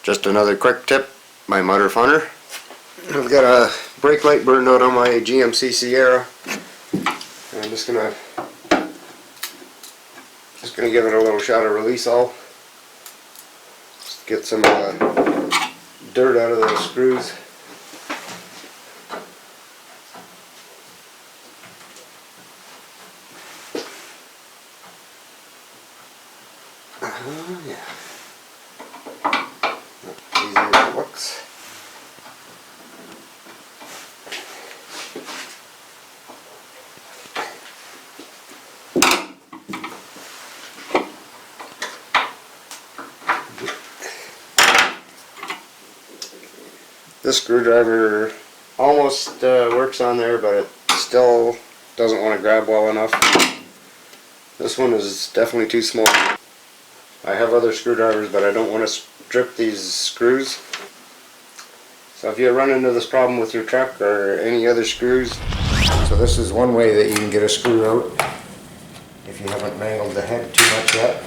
Just another quick tip by MudRFunR. I've got a brake light burned out on my GMC Sierra. I'm just gonna give it a little shot of release all. Just get some dirt out of those screws. Yeah. Not easy as it looks. This screwdriver almost works on there, but it still doesn't want to grab well enough. This one is definitely too small. I have other screwdrivers, but I don't want to strip these screws. So if you run into this problem with your truck or any other screws, so this is one way that you can get a screw out if you haven't mangled the head too much yet.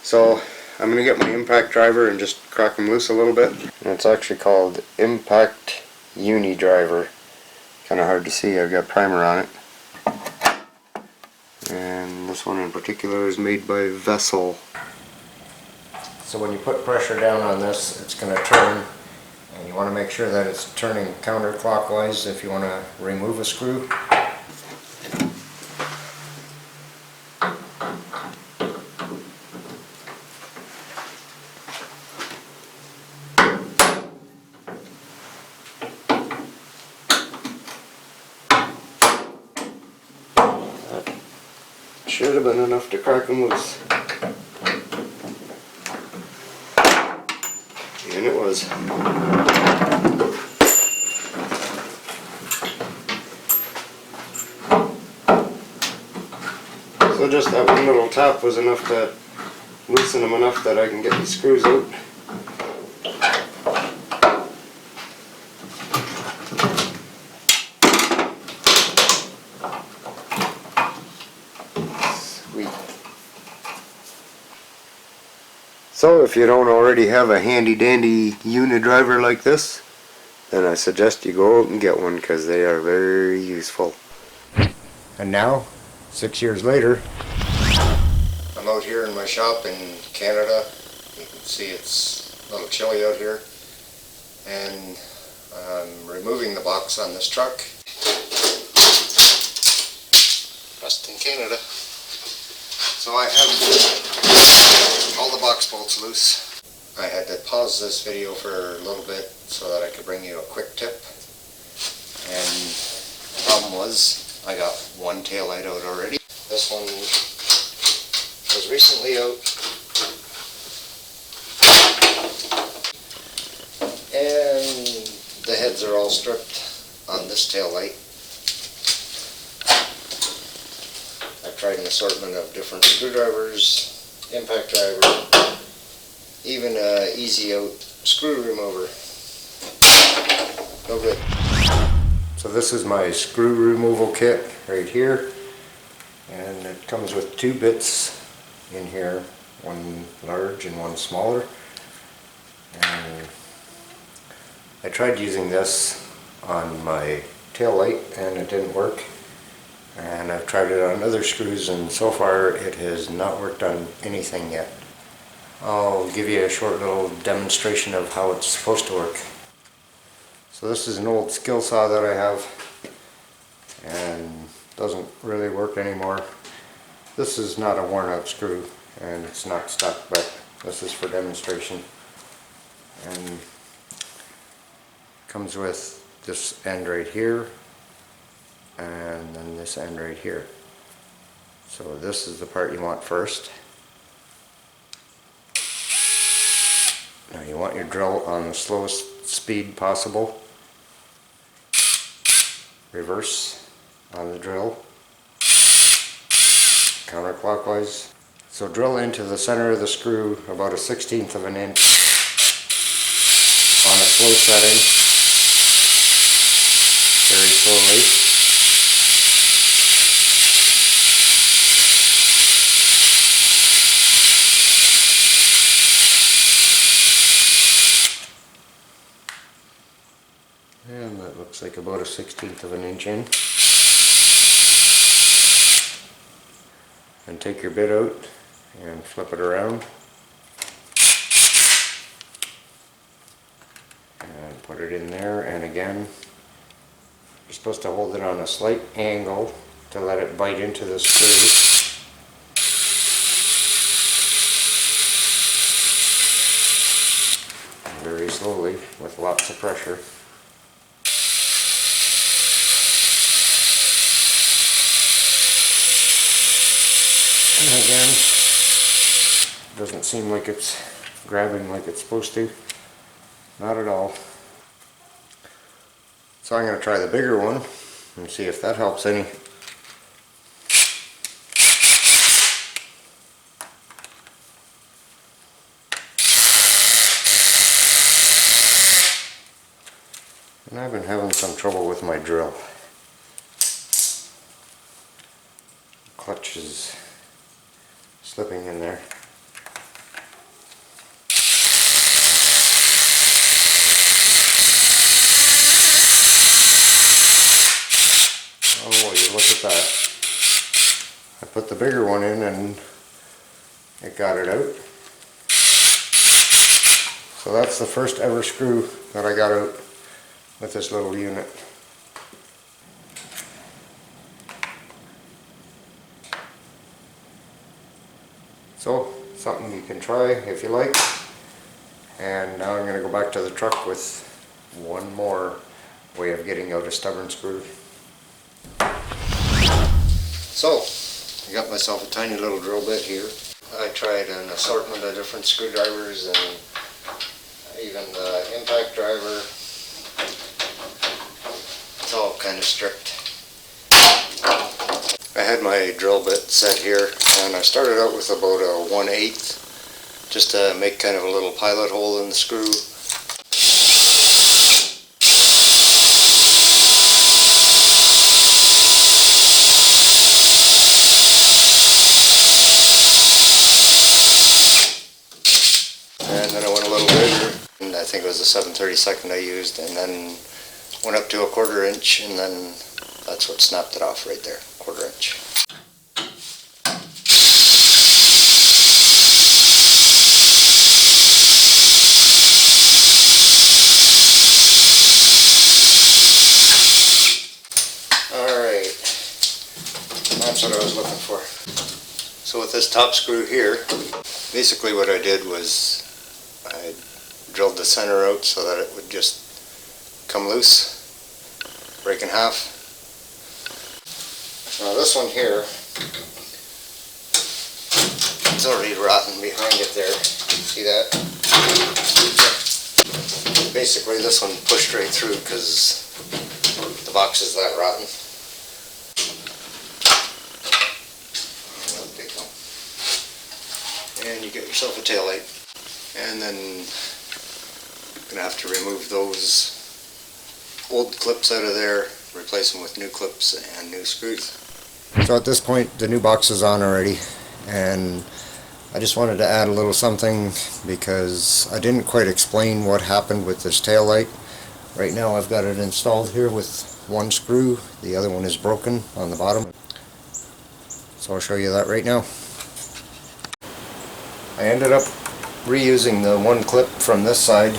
So I'm going to get my impact driver and just crack them loose a little bit. And it's actually called Impact Uni Driver. Kind of hard to see, I've got primer on it. And this one in particular is made by Vessel. So when you put pressure down on this, it's going to turn, and you want to make sure that it's turning counterclockwise if you want to remove a screw. That should have been enough to crack them loose. And it was. So just that one little tap was enough to loosen them enough that I can get these screws out. Sweet. So if you don't already have a handy dandy Uni Driver like this, then I suggest you go out and get one because they are very useful. And now, 6 years later, I'm out here in my shop in Canada. You can see it's a little chilly out here. And I'm removing the box on this truck. Just in Canada. So I have all the box bolts loose. I had to pause this video for a little bit so that I could bring you a quick tip. And the problem was I got one taillight out already. This one was recently out. And the heads are all stripped on this taillight. I've tried an assortment of different screwdrivers, impact driver, even a easy out screw remover. No good. So this is my screw removal kit right here, and it comes with two bits in here, one large and one smaller. And I tried using this on my tail light and it didn't work. And I've tried it on other screws and so far it has not worked on anything yet. I'll give you a short little demonstration of how it's supposed to work. So this is an old skill saw that I have and doesn't really work anymore. This is not a worn out screw and it's not stuck, but this is for demonstration. And comes with this end right here and then this end right here. So this is the part you want first. Now you want your drill on the slowest speed possible. Reverse on the drill. Counterclockwise. So drill into the center of the screw about 1/16 of an inch on a slow setting. Very slowly. And that looks like about a 1/16 of an inch in. And take your bit out and flip it around. And put it in there, and again, you're supposed to hold it on a slight angle to let it bite into the screw. Very slowly with lots of pressure. And again, doesn't seem like it's grabbing like it's supposed to. Not at all. So I'm going to try the bigger one and see if that helps any. And I've been having some trouble with my drill. The clutch is slipping in there. Oh, you look at that. I put the bigger one in and it got it out. So that's the first ever screw that I got out with this little unit. So, something you can try if you like. And now I'm going to go back to the truck with one more way of getting out a stubborn screw. So, I got myself a tiny little drill bit here. I tried an assortment of different screwdrivers and even the impact driver. It's all kind of stripped. I had my drill bit set here, and I started out with about a 1/8 just to make kind of a little pilot hole in the screw. And then I went a little bigger, and I think it was a 7/32 I used, and then went up to a 1/4 inch, and then that's what snapped it off right there, 1/4 inch. Alright, that's what I was looking for. So with this top screw here, basically what I did was I drilled the center out so that it would just come loose, break in half. Now this one here, it's already rotten behind it there. See that? Basically this one pushed right through because the box is that rotten. And you get yourself a taillight. And then you're going to have to remove those old clips out of there, replace them with new clips and new screws. So at this point the new box is on already, and I just wanted to add a little something because I didn't quite explain what happened with this tail light. Right now I've got it installed here with one screw, the other one is broken on the bottom. So I'll show you that right now. I ended up reusing the one clip from this side,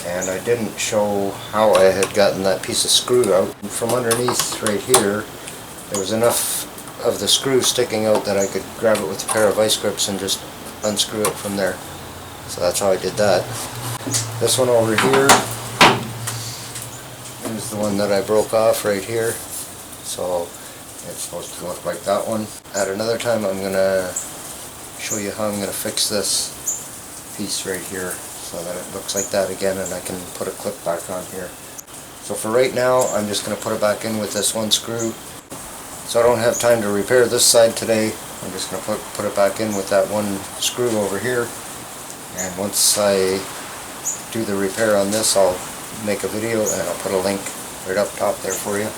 and I didn't show how I had gotten that piece of screw out. From underneath right here, there was enough of the screw sticking out that I could grab it with a pair of vice grips and just unscrew it from there. So that's how I did that. This one over here is the one that I broke off right here. So it's supposed to look like that one. At another time I'm going to show you how I'm going to fix this piece right here so that it looks like that again, and I can put a clip back on here. So for right now I'm just going to put it back in with this one screw. So I don't have time to repair this side today. I'm just going to put it back in with that one screw over here, and once I do the repair on this I'll make a video and I'll put a link right up top there for you.